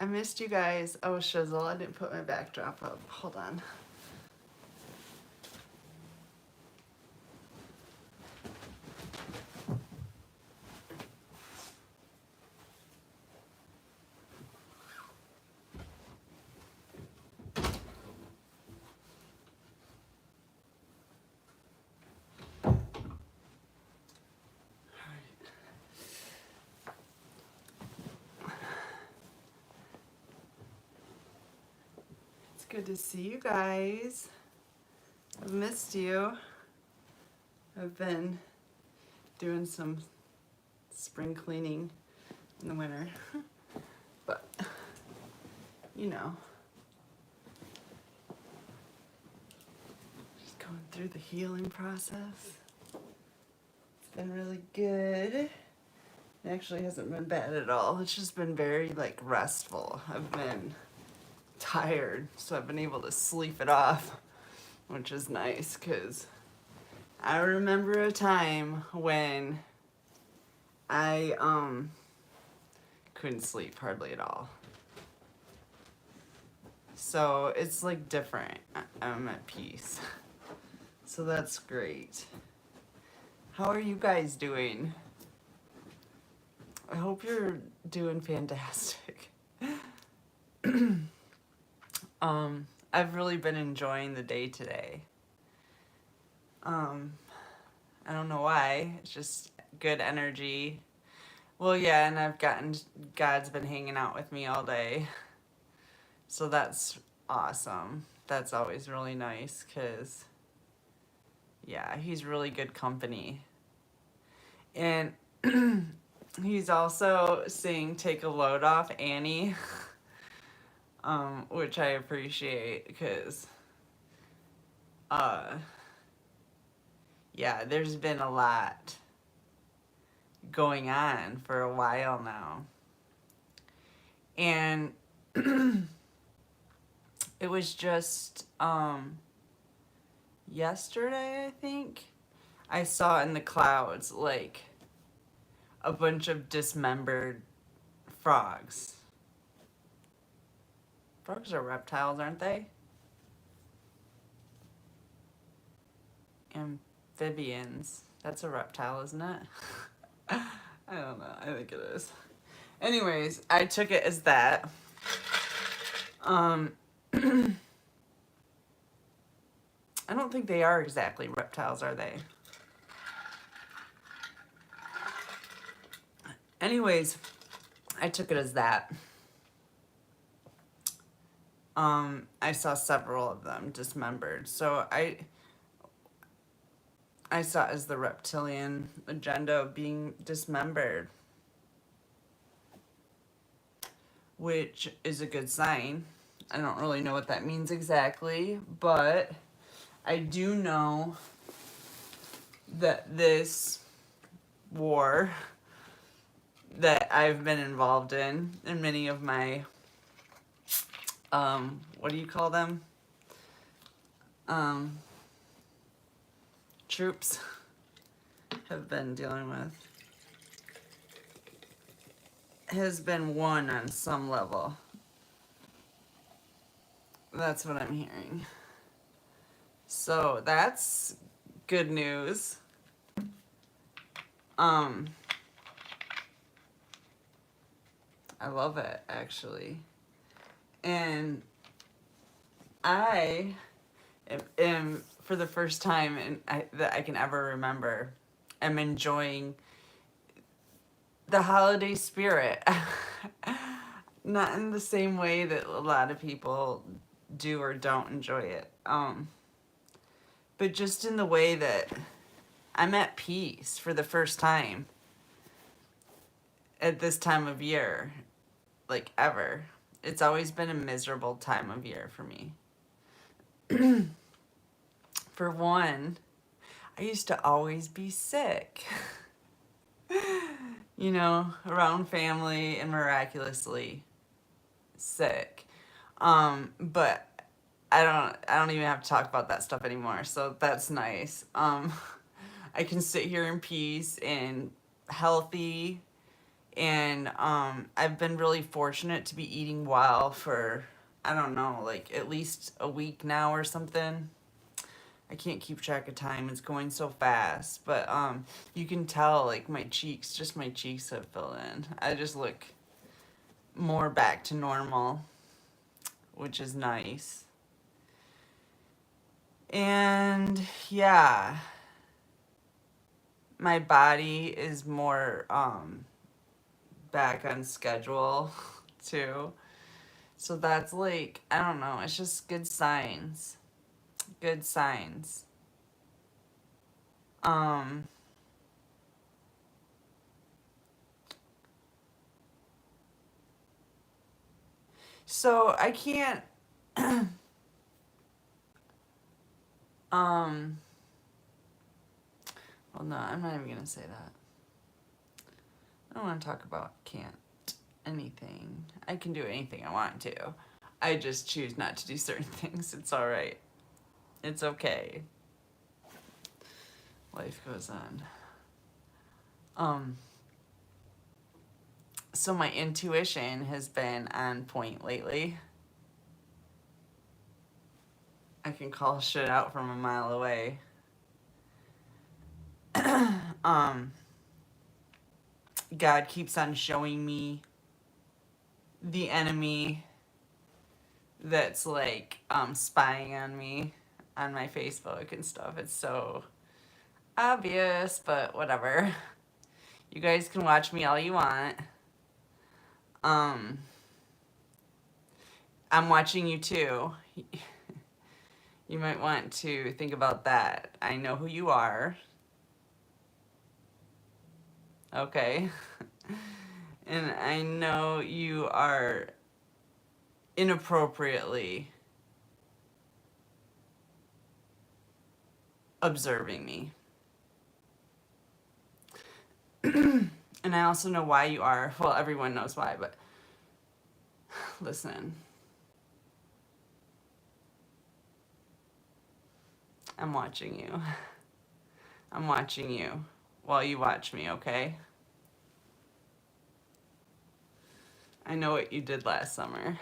I missed you guys. Oh, shizzle, I didn't put my backdrop up. Hold on. It's good to see you guys. I've missed you. I've been doing some spring cleaning in the winter. But, you know, just going through the healing process. It's been really good. It actually hasn't been bad at all. It's just been very, like, restful. I've been tired, so I've been able to sleep it off, which is nice, because I remember a time when I couldn't sleep hardly at all. So it's like different. I'm at peace. So that's great. How are you guys doing? I hope you're doing fantastic. I've really been enjoying the day today. I don't know why. It's just good energy. Well, yeah, and God's been hanging out with me all day. So that's awesome. That's always really nice because, yeah, he's really good company. And he's also saying take a load off Annie, which I appreciate because, yeah, there's been a lot going on for a while now. And it was just yesterday, I think, I saw in the clouds like a bunch of dismembered frogs. Frogs are reptiles, aren't they? Amphibians. That's a reptile, isn't it? I don't know. I think it is. Anyways, I took it as that. I don't think they are exactly reptiles, are they? Anyways, I took it as that. I saw several of them dismembered. So I saw it as the reptilian agenda of being dismembered, which is a good sign. I don't really know what that means exactly, but I do know that this war that I've been involved in, and many of my, what do you call them? Troops have been dealing with, has been won on some level. That's what I'm hearing. So that's good news. I love it, actually. And I am for the first time that I can ever remember, am enjoying the holiday spirit. Not in the same way that a lot of people do or don't enjoy it. But just in the way that I'm at peace for the first time at this time of year, like ever. It's always been a miserable time of year for me. For one, I used to always be sick. You know, around family and miraculously sick. But I don't even have to talk about that stuff anymore, so that's nice. I can sit here in peace and healthy And I've been really fortunate to be eating well for, I don't know, like at least a week now or something. I can't keep track of time. It's going so fast. But you can tell, like, my cheeks have filled in. I just look more back to normal, which is nice. And yeah, my body is more back on schedule too. So that's like, I don't know, it's just good signs. Good signs. So I can't well, no, I'm not even gonna say that. I don't want to talk about can't anything. I can do anything I want to. I just choose not to do certain things. It's all right. It's okay. Life goes on. So my intuition has been on point lately. I can call shit out from a mile away. God keeps on showing me the enemy that's like spying on me on my Facebook and stuff. It's so obvious, but whatever. You guys can watch me all you want. I'm watching you too. You might want to think about that. I know who you are. Okay. And I know you are inappropriately observing me. And I also know why you are. Well, everyone knows why, but listen. I'm watching you. I'm watching you while you watch me, okay? I know what you did last summer.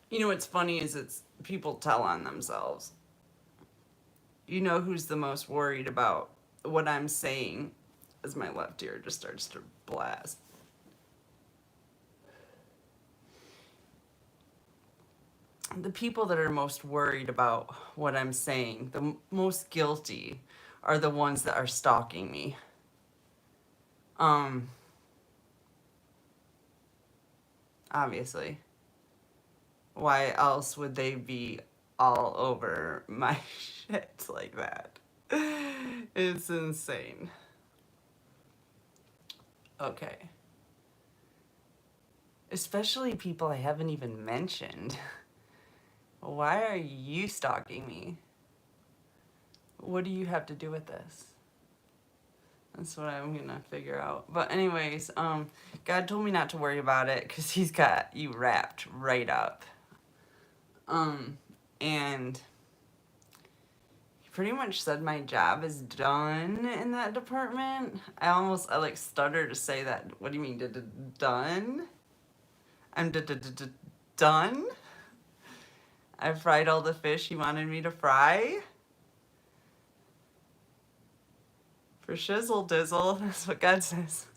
You know what's funny is it's people tell on themselves. You know who's the most worried about what I'm saying as my left ear just starts to blast. The people that are most worried about what I'm saying, the most guilty, are the ones that are stalking me. Obviously. Why else would they be all over my shit like that? It's insane. Okay. Especially people I haven't even mentioned. Why are you stalking me? What do you have to do with this? That's what I'm gonna figure out. But anyways, God told me not to worry about it because he's got you wrapped right up. And he pretty much said my job is done in that department. I like stutter to say that. What do you mean, done? I'm done? I fried all the fish he wanted me to fry. For shizzle dizzle, that's what God says.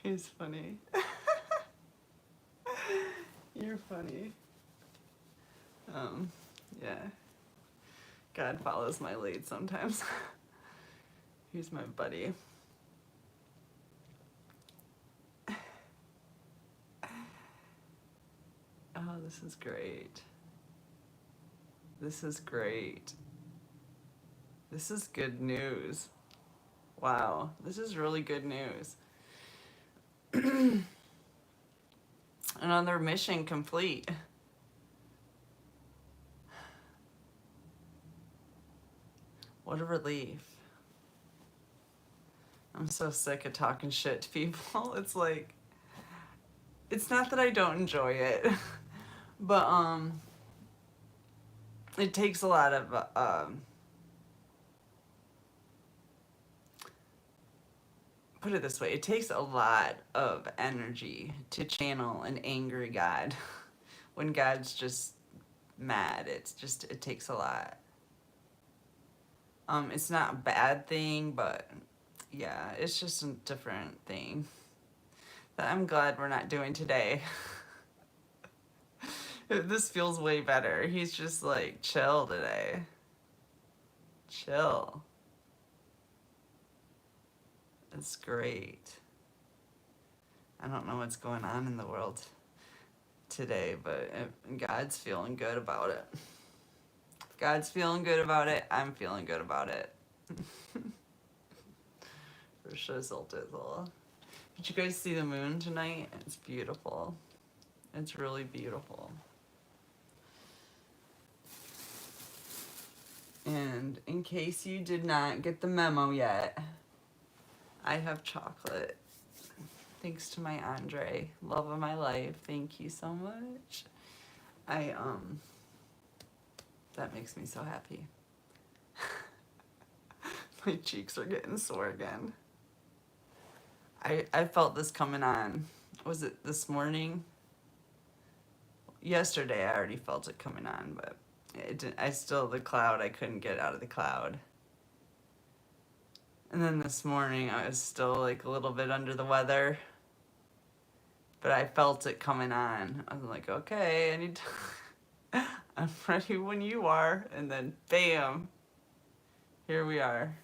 He's funny. You're funny. Yeah. God follows my lead sometimes. He's my buddy. Oh, this is great. This is great. This is good news. Wow, this is really good news. Another mission complete. What a relief. I'm so sick of talking shit to people. It's like, it's not that I don't enjoy it, but it takes a lot of put it this way, it takes a lot of energy to channel an angry God. When God's just mad, it takes a lot. It's not a bad thing, but yeah, it's just a different thing that I'm glad we're not doing today. This feels way better. He's just like, chill today. Chill. It's great. I don't know what's going on in the world today, but God's feeling good about it. If God's feeling good about it, I'm feeling good about it. For shizzle dizzle. Did you guys see the moon tonight? It's beautiful. It's really beautiful. And in case you did not get the memo yet, I have chocolate. Thanks to my Andre, love of my life. Thank you so much. That makes me so happy. My cheeks are getting sore again. I felt this coming on. Was it this morning? Yesterday I already felt it coming on, but the cloud, I couldn't get out of the cloud. And then this morning I was still like a little bit under the weather, but I felt it coming on. I was like, okay, I need to, I'm ready when you are. And then bam, here we are.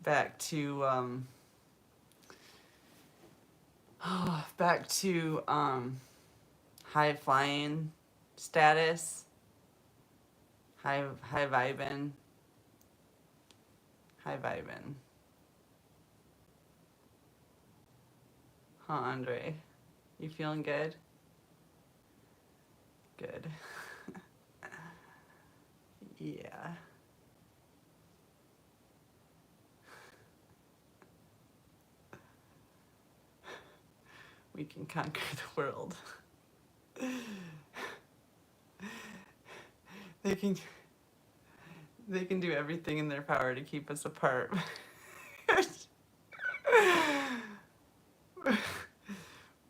Back to, high flying status, high vibing. Hi, vibin'. Huh, Andre? You feeling good? Good. Yeah. We can conquer the world. They can do everything in their power to keep us apart.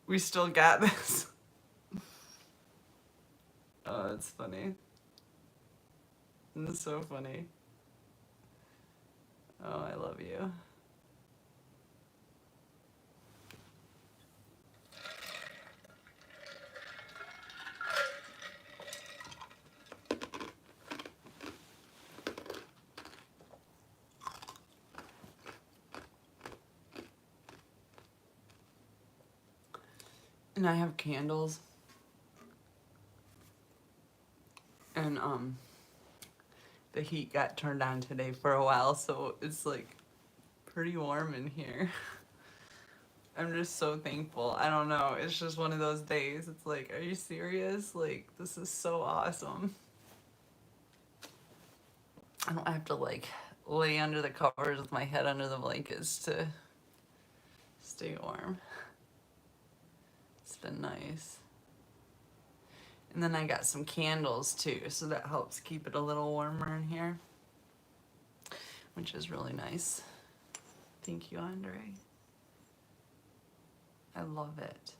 We still got this. Oh, it's funny. It's so funny. Oh, I love you. And I have candles. And the heat got turned on today for a while, so it's like pretty warm in here. I'm just so thankful. I don't know, it's just one of those days. It's like, are you serious? Like, this is so awesome. I don't have to like lay under the covers with my head under the blankets to stay warm. It's been nice. And then I got some candles too, so that helps keep it a little warmer in here, which is really nice. Thank you, Andre. I love it.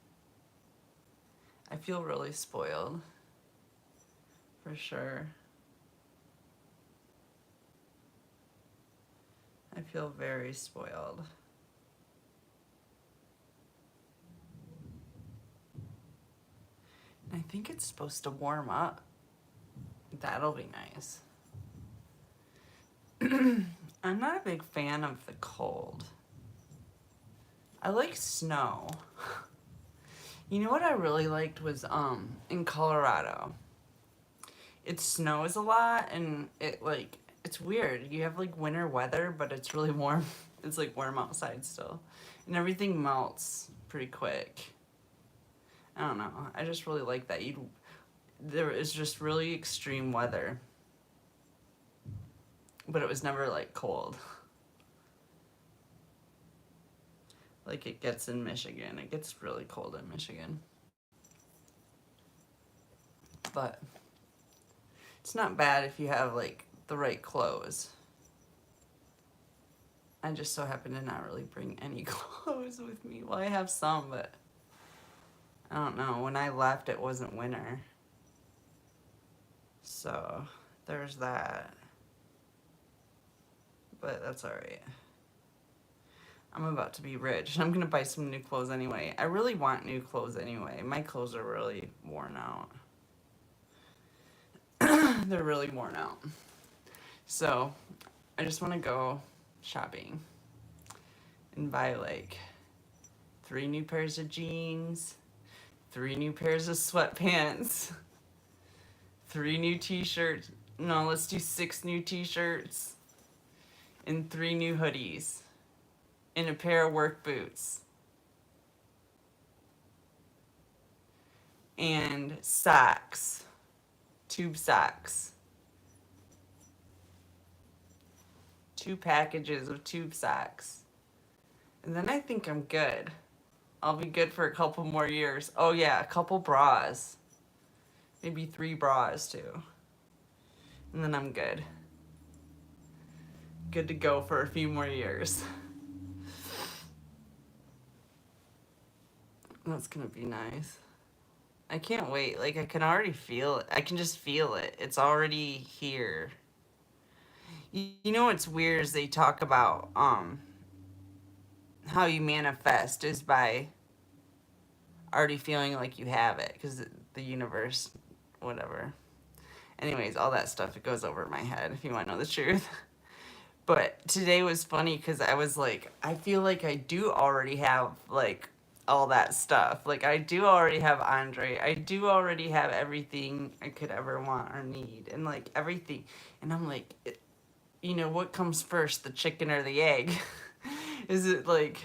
I feel really spoiled, for sure. I feel very spoiled. I think it's supposed to warm up. That'll be nice. I'm not a big fan of the cold. I like snow. You know what I really liked was in Colorado. It snows a lot and it's weird. You have like winter weather, but it's really warm. It's like warm outside still. And everything melts pretty quick. I don't know. I just really like that. There is just really extreme weather. but it was never like cold. Like it gets in Michigan. It gets really cold in Michigan. But it's not bad if you have like the right clothes. I just so happen to not really bring any clothes with me. Well, I have some, but I don't know. When I left, it wasn't winter. So there's that. But that's alright. I'm about to be rich. I'm going to buy some new clothes anyway. I really want new clothes anyway. My clothes are really worn out. They're really worn out. So I just want to go shopping and buy like 3 new pairs of jeans, 3 new pairs of sweatpants, 3 new t-shirts. No, let's do 6 new t-shirts and 3 new hoodies and a pair of work boots and socks, tube socks. 2 packages of tube socks. And then I think I'm good. I'll be good for a couple more years. Oh yeah, a couple bras. Maybe 3 bras too. And then I'm good. Good to go for a few more years. That's gonna be nice. I can't wait. Like I can already feel it. I can just feel it. It's already here. You know what's weird is they talk about how you manifest is by already feeling like you have it because the universe, whatever. Anyways, all that stuff, it goes over my head if you want to know the truth. But today was funny because I was like, I feel like I do already have like all that stuff. Like I do already have Andre. I do already have everything I could ever want or need and like everything. And I'm like, you know, what comes first, the chicken or the egg? Is it like,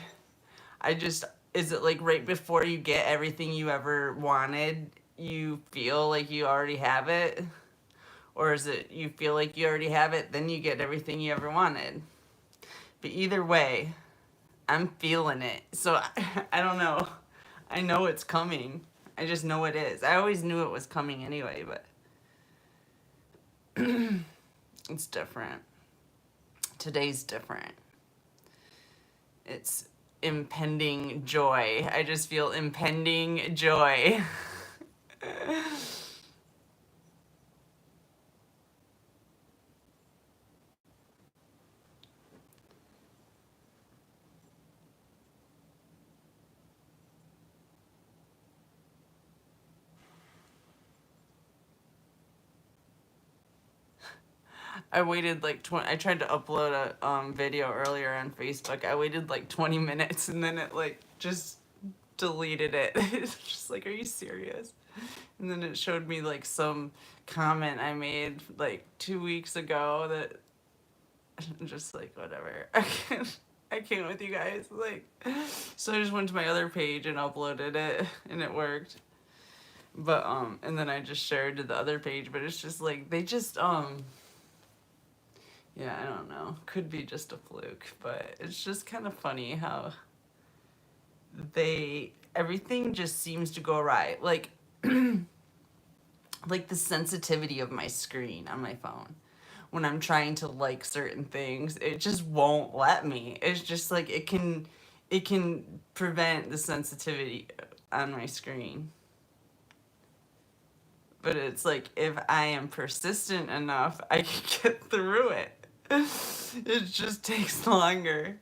is it like right before you get everything you ever wanted, you feel like you already have it? Or is it you feel like you already have it, then you get everything you ever wanted? But either way, I'm feeling it. So I don't know. I know it's coming. I just know it is. I always knew it was coming anyway, but it's different. Today's different. It's impending joy. I just feel impending joy. I waited like 20. I tried to upload a video earlier on Facebook. I waited like 20 minutes and then it like just deleted it. It's just like, are you serious? And then it showed me like some comment I made like 2 weeks ago that I'm just like, whatever. I can't with you guys. Like, so I just went to my other page and uploaded it and it worked. But and then I just shared to the other page, but it's just like they just yeah, I don't know. Could be just a fluke, but it's just kind of funny how everything just seems to go awry. Like like the sensitivity of my screen on my phone. When I'm trying to like certain things, it just won't let me. It's just like it can prevent the sensitivity on my screen. But it's like if I am persistent enough, I can get through it. It just takes longer.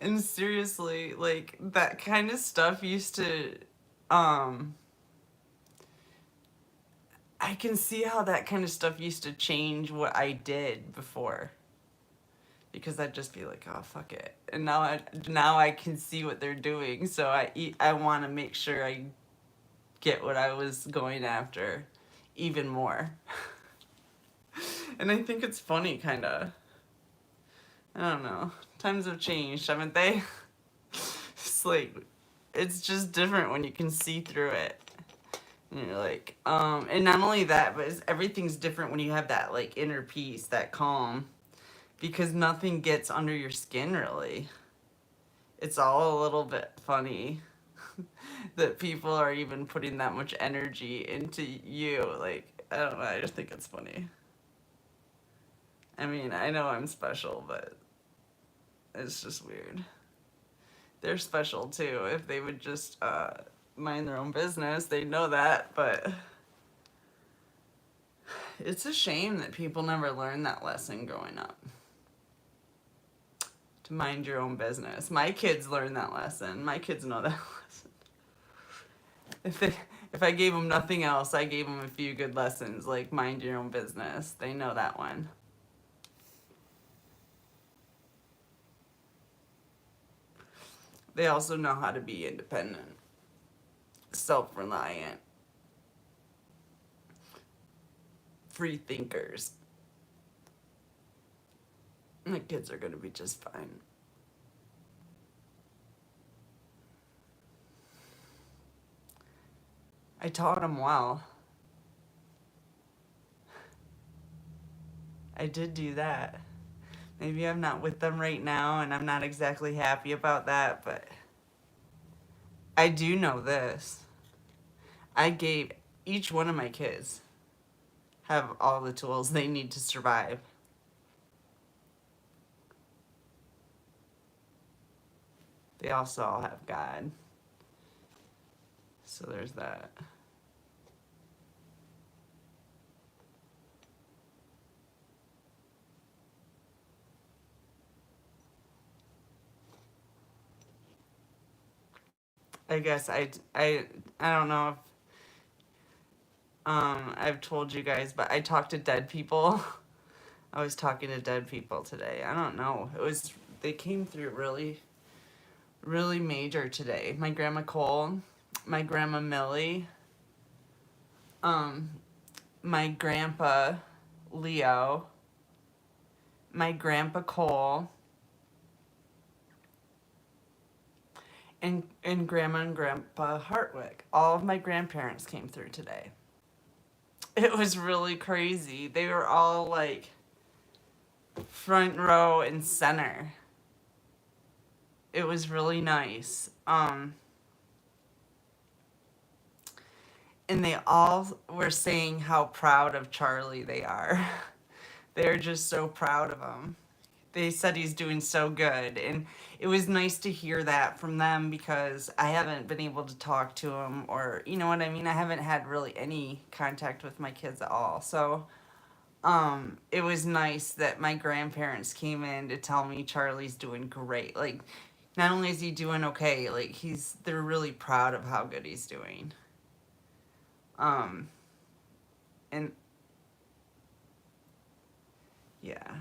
And seriously, like that kind of stuff used to I can see how that kind of stuff used to change what I did before. Because I'd just be like, oh fuck it. And now I can see what they're doing, so I want to make sure I get what I was going after even more. And I think it's funny kind of. I don't know. Times have changed, haven't they? It's like, it's just different when you can see through it. And you're like, and not only that, but everything's different when you have that like inner peace, that calm. because nothing gets under your skin really. It's all a little bit funny that people are even putting that much energy into you. Like, I don't know, I just think it's funny. I mean, I know I'm special, but it's just weird. They're special too. If they would just mind their own business, they'd know that, but it's a shame that people never learn that lesson growing up. To mind your own business. My kids learn that lesson. My kids know that lesson. If I gave them nothing else, I gave them a few good lessons, like mind your own business. They know that one. They also know how to be independent, self-reliant, free thinkers. And the kids are going to be just fine. I taught them well. I did do that. Maybe I'm not with them right now and I'm not exactly happy about that, but I do know this. I gave each one of my kids have all the tools they need to survive. They also all have God. So there's that. I guess I don't know if I've told you guys, but I talk to dead people. I was talking to dead people today. I don't know. They came through really, really major today. My grandma Cole, my grandma Millie, my grandpa Leo, my grandpa Cole, and grandma and grandpa Hartwick. All of my grandparents came through today. It was really crazy. They were all like front row and center. It was really nice. And they all were saying how proud of Charlie they are. They're just so proud of him. They said he's doing so good, and it was nice to hear that from them because I haven't been able to talk to him, or you know what I mean. I haven't had really any contact with my kids at all, so it was nice that my grandparents came in to tell me Charlie's doing great. Like, not only is he doing okay, like they're really proud of how good he's doing. And yeah.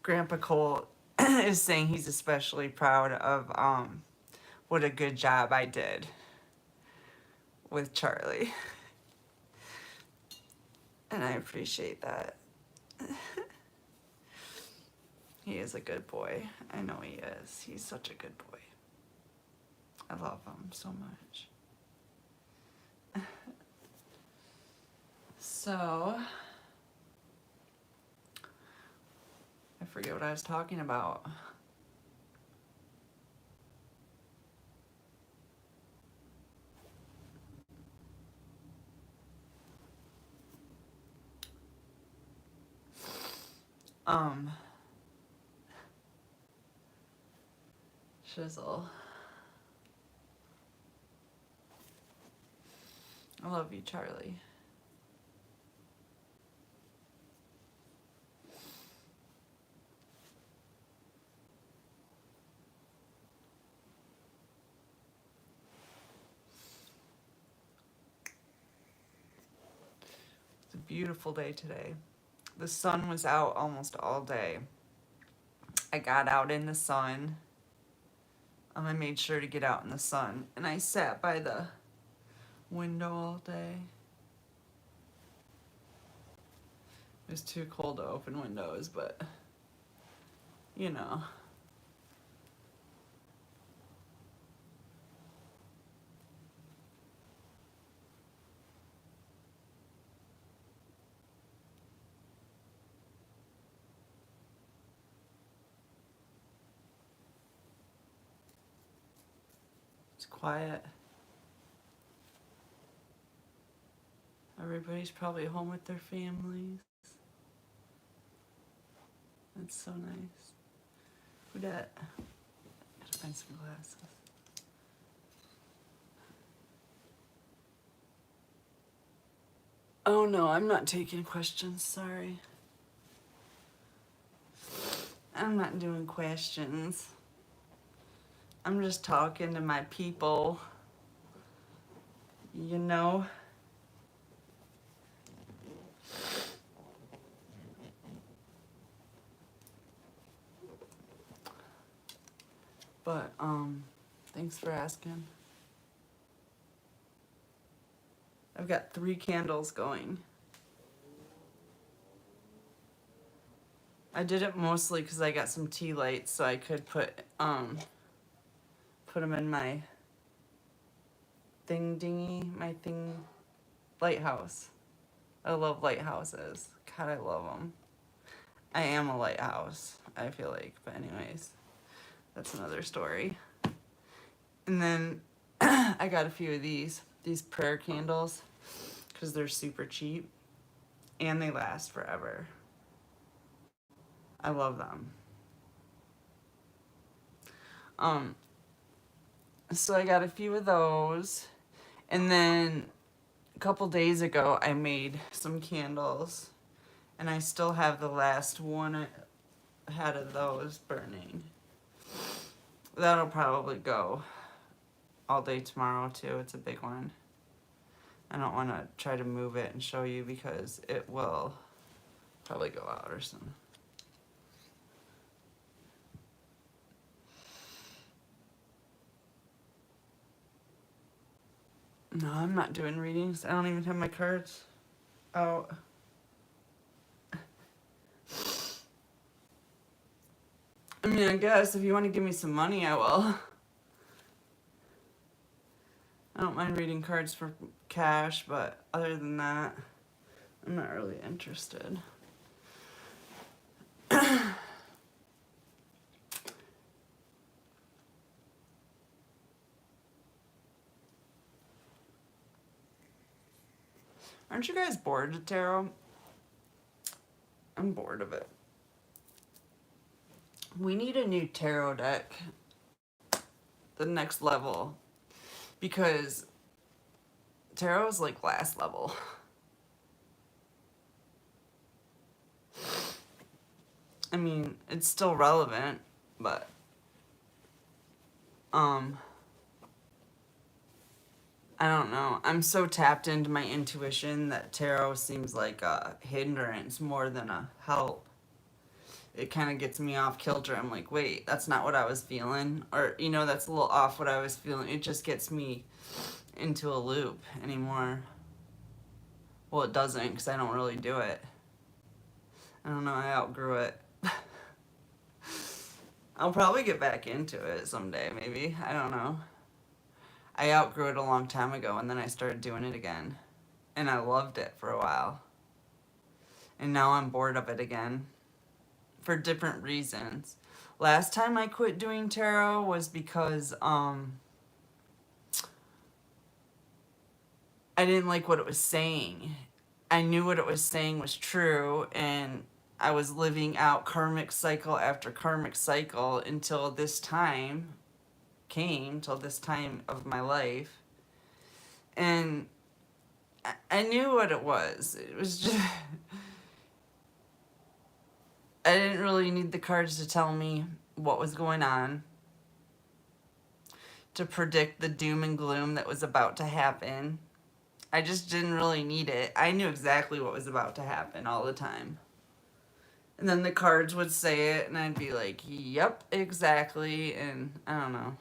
Grandpa Cole is saying he's especially proud of what a good job I did with Charlie. And I appreciate that. He is a good boy. I know he is. He's such a good boy. I love him so much. So, I forget what I was talking about. Shizzle. I love you, Charlie. It's a beautiful day today. The sun was out almost all day. I got out in the sun. I made sure to get out in the sun. And I sat by the window all day. It was too cold to open windows, but you know. It's quiet. Everybody's probably home with their families. That's so nice. Who dat? Gotta find some glasses. Oh no, I'm not taking questions, sorry. I'm not doing questions. I'm just talking to my people. You know? But, thanks for asking. I've got 3 candles going. I did it mostly because I got some tea lights so I could put them in my lighthouse. I love lighthouses. God, I love them. I am a lighthouse, I feel like. But anyways, that's another story. And then I got a few of these prayer candles because they're super cheap and they last forever. I love them. So I got a few of those, and then a couple days ago I made some candles, and I still have the last one I had of those burning. That'll probably go all day tomorrow too. It's a big one. I don't want to try to move it and show you because it will probably go out or something. No, I'm not doing readings. I don't even have my cards out. I mean, I guess if you want to give me some money, I will. I don't mind reading cards for cash, but other than that, I'm not really interested. Aren't you guys bored of tarot? I'm bored of it. We need a new tarot deck. The next level. Because tarot is like last level. I mean, it's still relevant, but I don't know. I'm so tapped into my intuition that tarot seems like a hindrance more than a help. It kind of gets me off kilter. I'm like, wait, that's not what I was feeling. Or, you know, that's a little off what I was feeling. It just gets me into a loop anymore. Well, it doesn't because I don't really do it. I don't know. I outgrew it. I'll probably get back into it someday, maybe. I don't know. I outgrew it a long time ago, and then I started doing it again. And I loved it for a while. And now I'm bored of it again. For different reasons. Last time I quit doing tarot was because, I didn't like what it was saying. I knew what it was saying was true, and I was living out karmic cycle after karmic cycle until this time came, till this time of my life. And I knew what it was. It was just... I didn't really need the cards to tell me what was going on, to predict the doom and gloom that was about to happen. I just didn't really need it. I knew exactly what was about to happen all the time. And then the cards would say it, and I'd be like, yep, exactly, and I don't know.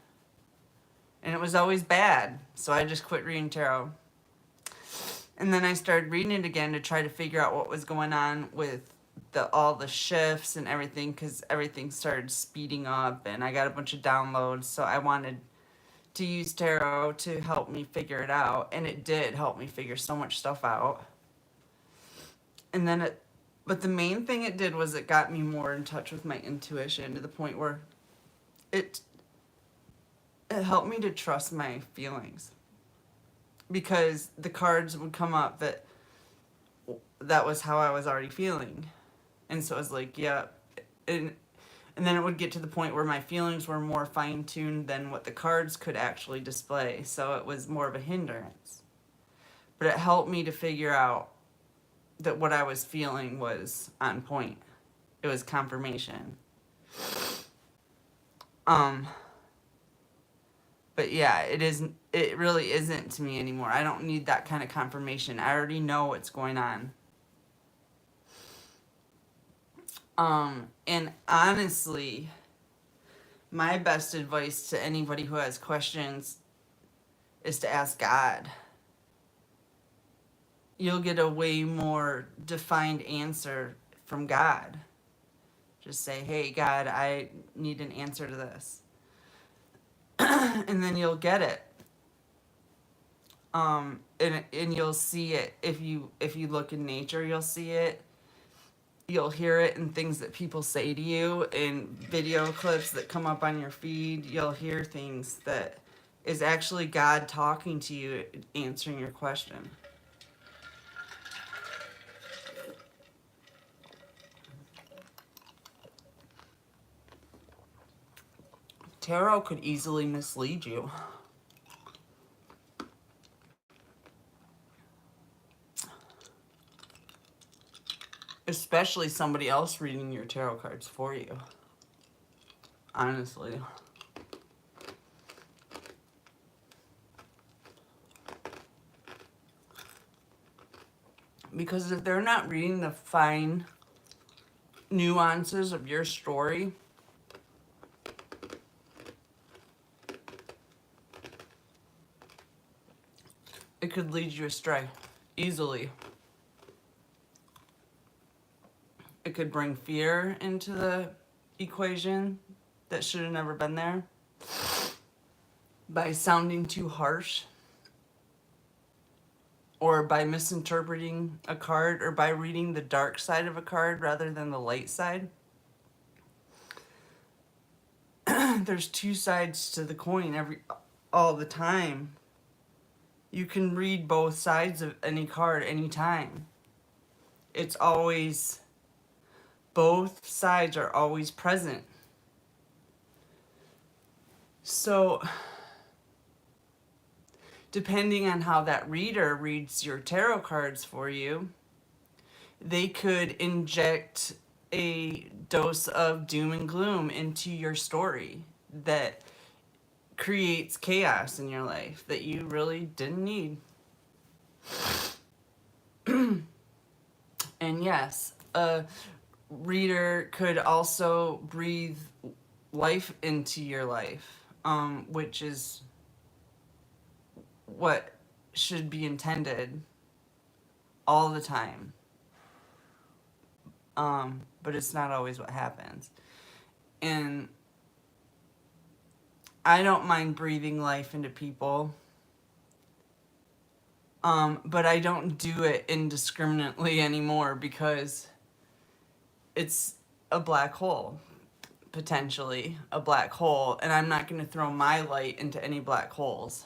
And it was always bad, so I just quit reading tarot. And then I started reading it again to try to figure out what was going on with all the shifts and everything, because everything started speeding up, and I got a bunch of downloads, so I wanted to use tarot to help me figure it out, and it did help me figure so much stuff out. And then but the main thing it did was it got me more in touch with my intuition to the point where it it helped me to trust my feelings, because the cards would come up that was how I was already feeling. And so it was like, yeah. And then it would get to the point where my feelings were more fine-tuned than what the cards could actually display. So it was more of a hindrance. But it helped me to figure out that what I was feeling was on point. It was confirmation. But yeah, it really isn't to me anymore. I don't need that kind of confirmation. I already know what's going on. And honestly, my best advice to anybody who has questions is to ask God. You'll get a way more defined answer from God. Just say, hey, God, I need an answer to this. And then you'll get it. And you'll see it. If you look in nature, you'll see it. You'll hear it in things that people say to you, in video clips that come up on your feed. You'll hear things that is actually God talking to you, answering your question. Tarot could easily mislead you. Especially somebody else reading your tarot cards for you. Honestly. Because if they're not reading the fine nuances of your story, it could lead you astray easily. It could bring fear into the equation that should have never been there by sounding too harsh, or by misinterpreting a card, or by reading the dark side of a card rather than the light side. There's two sides to the coin all the time. You can read both sides of any card anytime. It's always, both sides are always present. So, depending on how that reader reads your tarot cards for you, they could inject a dose of doom and gloom into your story that creates chaos in your life that you really didn't need. And yes, a reader could also breathe life into your life, which is what should be intended all the time. But it's not always what happens. And I don't mind breathing life into people. But I don't do it indiscriminately anymore, because it's a black hole, potentially a black hole, and I'm not going to throw my light into any black holes.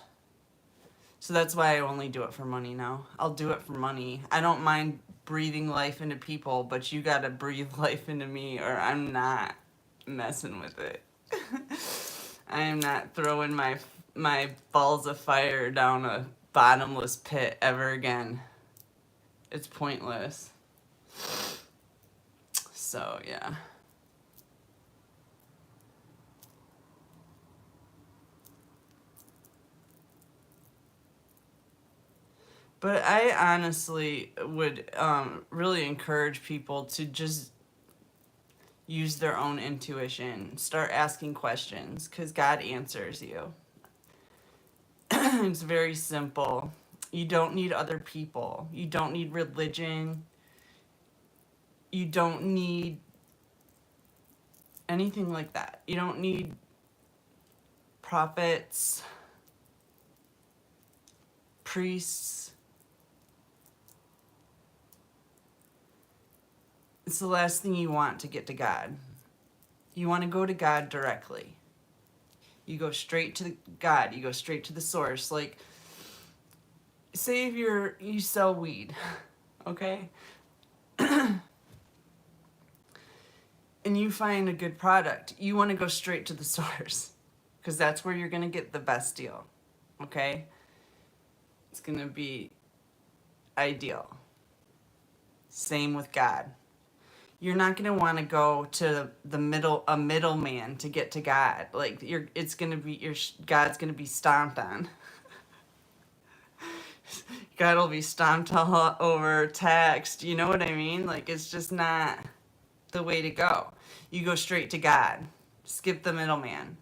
So that's why I only do it for money now. I'll do it for money. I don't mind breathing life into people, but you got to breathe life into me, or I'm not messing with it. I am not throwing my balls of fire down a bottomless pit ever again. It's pointless. So, yeah. But I honestly would really encourage people to just use their own intuition. Start asking questions, because God answers you. It's very simple. You don't need other people. You don't need religion. You don't need anything like that. You don't need prophets, priests. It's the last thing you want to get to God. You want to go to God directly. You go straight to God. You go straight to the source. Like, say if you sell weed, okay? And you find a good product, you want to go straight to the source because that's where you're going to get the best deal, okay? It's going to be ideal. Same with God. You're not going to want to go to a middleman to get to God. Like, it's going to be, God's going to be stomped on. God will be stomped all over, taxed, you know what I mean? Like, it's just not the way to go. You go straight to God. Skip the middleman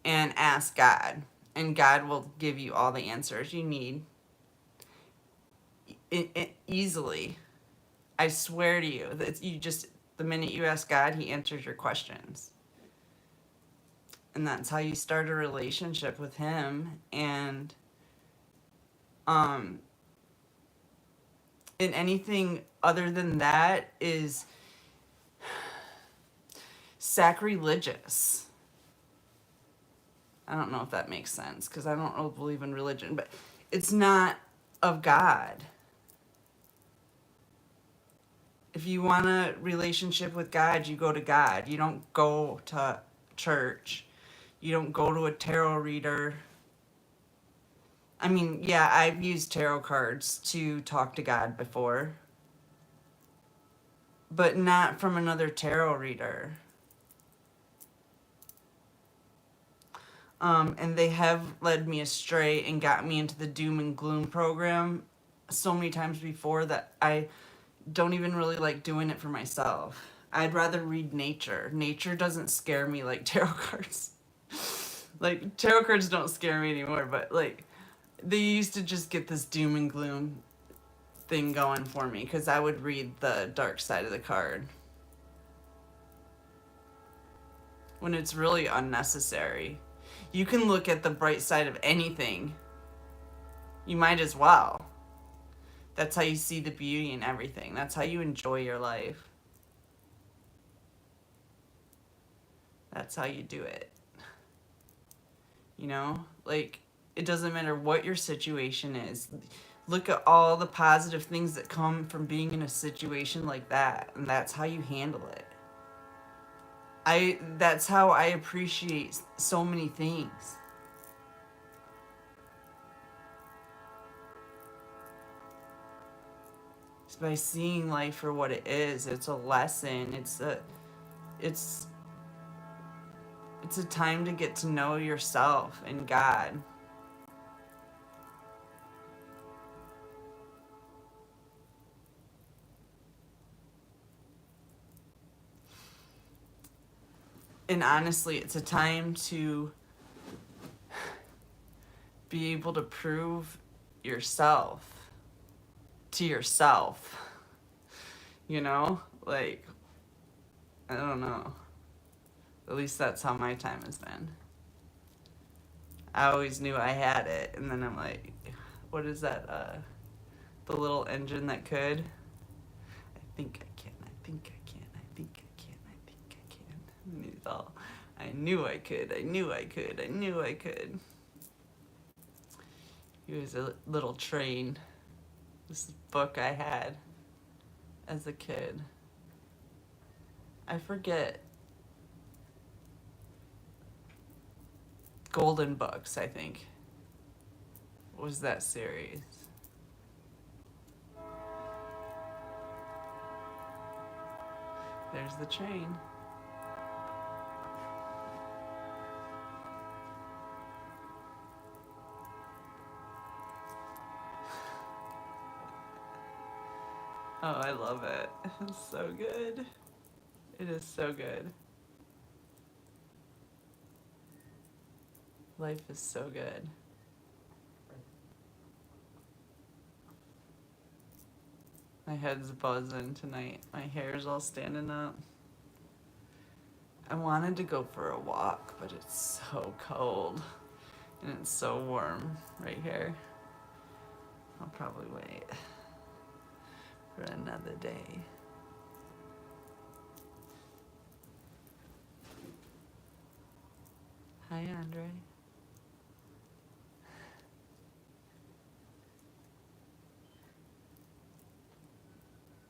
and ask God. And God will give you all the answers you need easily. I swear to you, that the minute you ask God, he answers your questions. And that's how you start a relationship with him. And anything other than that is sacrilegious. I don't know if that makes sense because I don't really believe in religion, but it's not of God. If you want a relationship with God, you go to God. You don't go to church. You don't go to a tarot reader. I mean, yeah, I've used tarot cards to talk to God before, but not from another tarot reader. And they have led me astray and got me into the doom and gloom program so many times before that I don't even really like doing it for myself. I'd rather read nature. Nature doesn't scare me like tarot cards. Like, tarot cards don't scare me anymore, but like, they used to just get this doom and gloom thing going for me because I would read the dark side of the card when it's really unnecessary. You can look at the bright side of anything. You might as well. That's how you see the beauty in everything. That's how you enjoy your life. That's how you do it. You know? Like, it doesn't matter what your situation is. Look at all the positive things that come from being in a situation like that. And that's how you handle it. That's how I appreciate so many things. It's by seeing life for what it is. It's a lesson. It's a time to get to know yourself and God. And honestly, it's a time to be able to prove yourself to yourself. You know? Like, I don't know. At least that's how my time has been. I always knew I had it, and then I'm like, what is that? The little engine that could? I think I can, I think I can, I think I can, I think I can. And it's all, I knew I could, I knew I could, I knew I could. He was a little train. This book I had as a kid. I forget. Golden Books, I think, was that series. There's the train. Oh, I love it. It's so good. It is so good. Life is so good. My head's buzzing tonight. My hair's all standing up. I wanted to go for a walk, but it's so cold. And it's so warm right here. I'll probably wait for another day. Hi, Andre.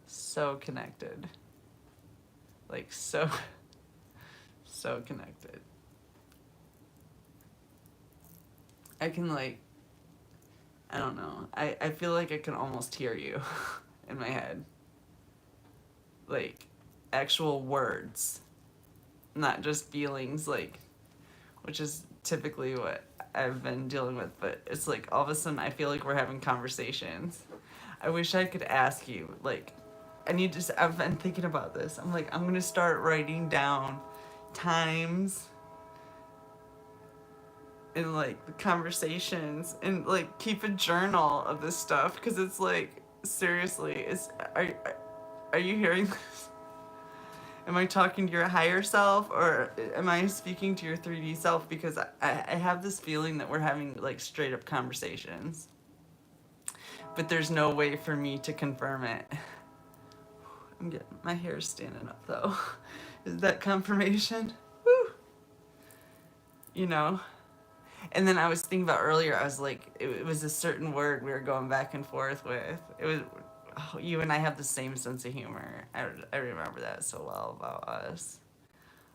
So connected. Like, so, so connected. I can, like, I don't know. I feel like I can almost hear you in my head. Like, actual words, not just feelings, like, which is typically what I've been dealing with, but it's like all of a sudden I feel like we're having conversations. I wish I could ask you, like, I've been thinking about this. I'm like, I'm gonna start writing down times and like the conversations and like keep a journal of this stuff because it's like, seriously, are you hearing this? Am I talking to your higher self or am I speaking to your 3D self? Because I have this feeling that we're having like straight up conversations, but there's no way for me to confirm it. I'm getting my hair's standing up though. Is that confirmation? Woo. You know? And then I was thinking about earlier, I was like, it was a certain word we were going back and forth with. It was, oh, you and I have the same sense of humor. I remember that so well about us.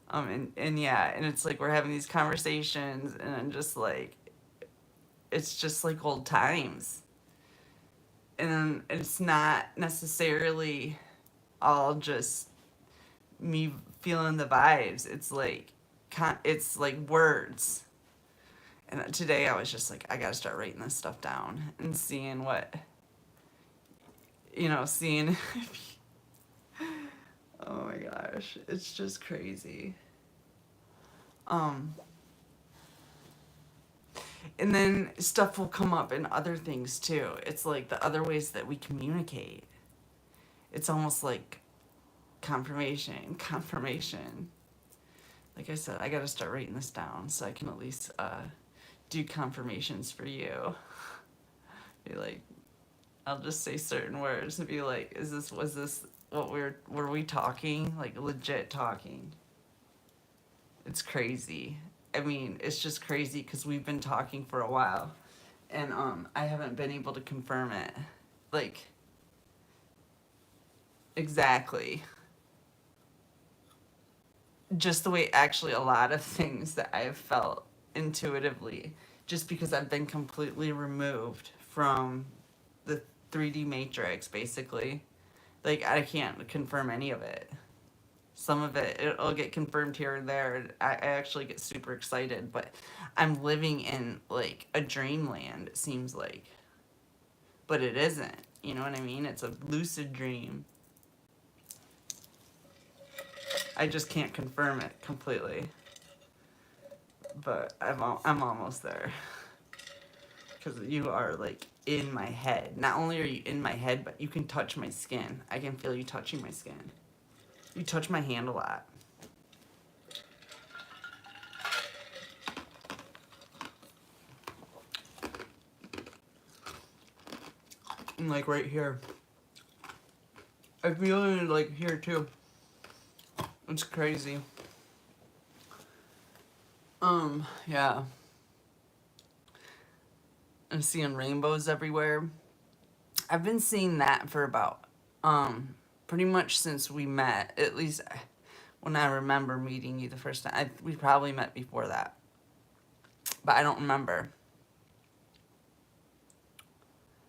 And yeah, and it's like we're having these conversations, and I'm just like, it's just like old times. And it's not necessarily all just me feeling the vibes. It's like words. And today I was just like, I gotta start writing this stuff down and seeing what, seeing. Oh my gosh, it's just crazy. Um, and then stuff will come up in other things too. It's like the other ways that we communicate. It's almost like confirmation. Like I said, I gotta start writing this down so I can at least do confirmations for you. Be like, I'll just say certain words and be like, was this what were we talking? Like legit talking. It's crazy. I mean, it's just crazy because we've been talking for a while and I haven't been able to confirm it. Like, exactly. Just the way actually a lot of things that I've felt intuitively, just because I've been completely removed from the 3D matrix, basically. Like, I can't confirm any of it. Some of it'll get confirmed here and there. I actually get super excited, but I'm living in, like, a dreamland, it seems like. But it isn't. You know what I mean? It's a lucid dream. I just can't confirm it completely. But I'm almost there. Because you are, like, in my head. Not only are you in my head, but you can touch my skin. I can feel you touching my skin. You touch my hand a lot. And, like, right here. I feel it, like, here, too. It's crazy. Yeah. I'm seeing rainbows everywhere. I've been seeing that for about, pretty much since we met. At least when I remember meeting you the first time. We probably met before that. But I don't remember.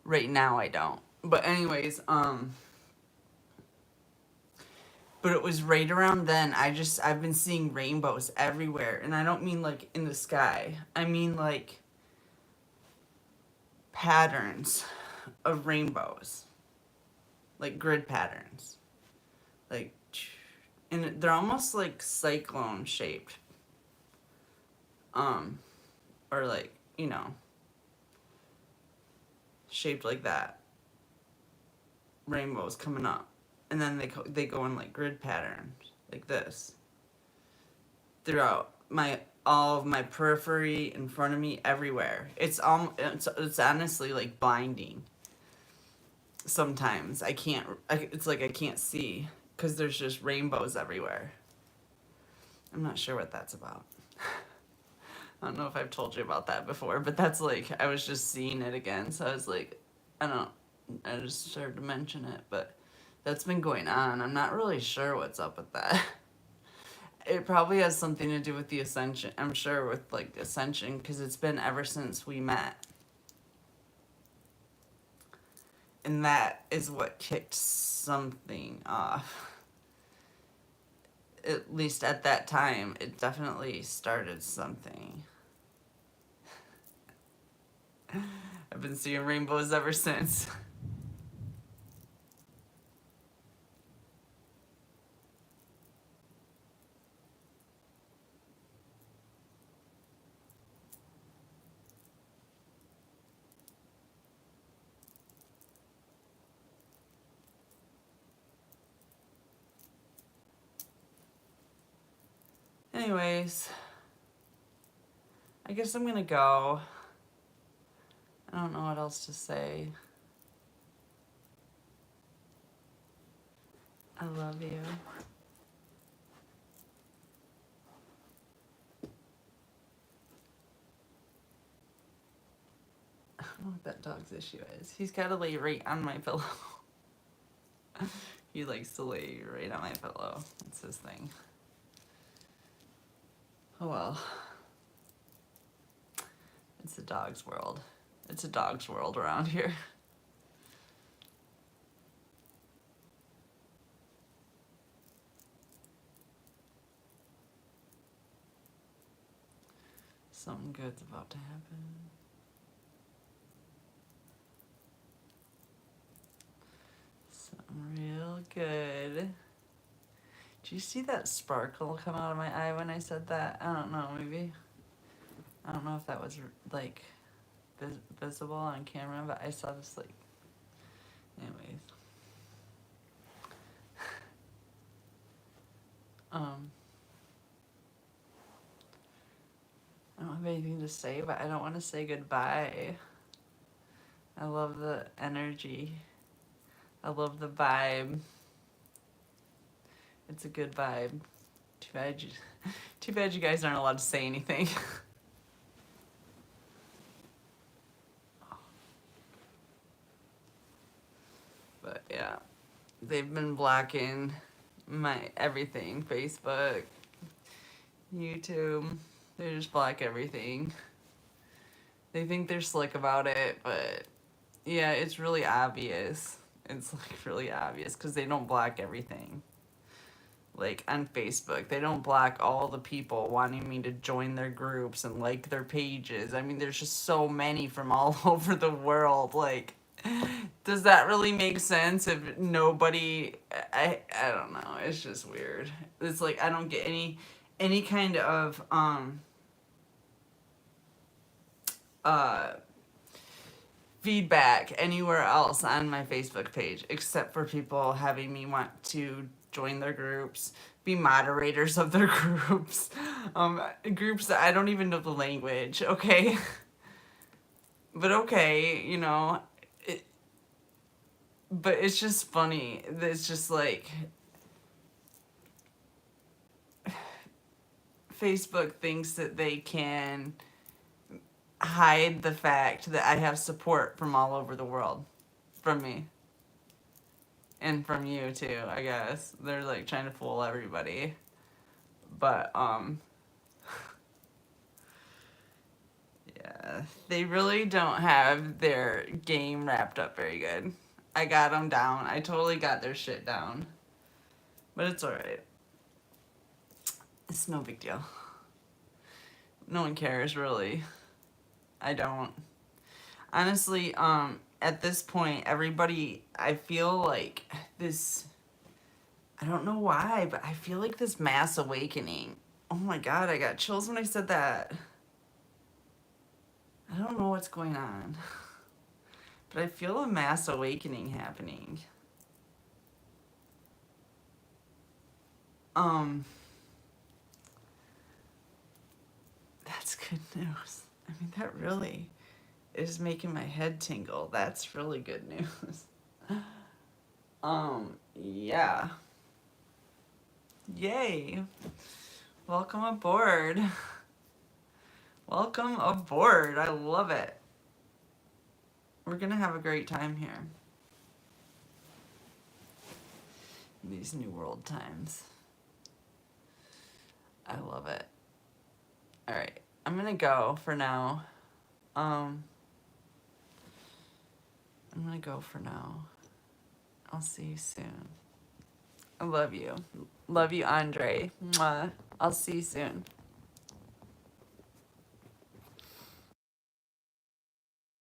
Right now I don't. But anyways, but it was right around then. I've been seeing rainbows everywhere. And I don't mean like in the sky. I mean like patterns of rainbows. Like grid patterns. Like, and they're almost like cyclone shaped. Or like, shaped like that. Rainbows coming up. And then they go in like grid patterns like this throughout all of my periphery, in front of me, everywhere. It's honestly like blinding. Sometimes it's like I can't see because there's just rainbows everywhere. I'm not sure what that's about. I don't know if I've told you about that before, but that's like, I was just seeing it again. So I was like, I just started to mention it, but that's been going on. I'm not really sure what's up with that. It probably has something to do with the ascension. I'm sure with like the ascension, because it's been ever since we met. And that is what kicked something off. At least at that time, it definitely started something. I've been seeing rainbows ever since. Anyways, I guess I'm gonna go. I don't know what else to say. I love you. I don't know what that dog's issue is. He's gotta lay right on my pillow. He likes to lay right on my pillow. That's his thing. Oh well. It's a dog's world. It's a dog's world around here. Something good's about to happen. Something real good. Did you see that sparkle come out of my eye when I said that? I don't know, maybe. I don't know if that was like visible on camera, but I saw this like. Anyways. I don't have anything to say, but I don't want to say goodbye. I love the energy. I love the vibe. It's a good vibe. Too bad you guys aren't allowed to say anything. But yeah, they've been blocking my everything. Facebook, YouTube, they just block everything. They think they're slick about it, but yeah, it's really obvious. It's like really obvious because they don't block everything. Like on Facebook, they don't block all the people wanting me to join their groups and like their pages. I mean, there's just so many from all over the world. Like, does that really make sense if nobody, I don't know. It's just weird. It's like I don't get any kind of feedback anywhere else on my Facebook page except for people having me want to join their groups, be moderators of their groups, groups that I don't even know the language, okay? But okay, you know, but it's just funny. It's just like Facebook thinks that they can hide the fact that I have support from all over the world, from me. And from you too, I guess. They're like trying to fool everybody. But yeah, they really don't have their game wrapped up very good. I got them down. I totally got their shit down. But it's alright. It's no big deal. No one cares, really. I don't. Honestly, at this point, everybody, I feel like this, I don't know why, but I feel like this mass awakening. Oh my God, I got chills when I said that. I don't know what's going on, but I feel a mass awakening happening. That's good news. I mean, that really is making my head tingle. That's really good news. Yeah. Yay. Welcome aboard. Welcome aboard. I love it. We're going to have a great time here. These New World times. I love it. All right. I'm going to go for now. I'm going to go for now. I'll see you soon. I love you. Love you, Andre. Mwah. I'll see you soon.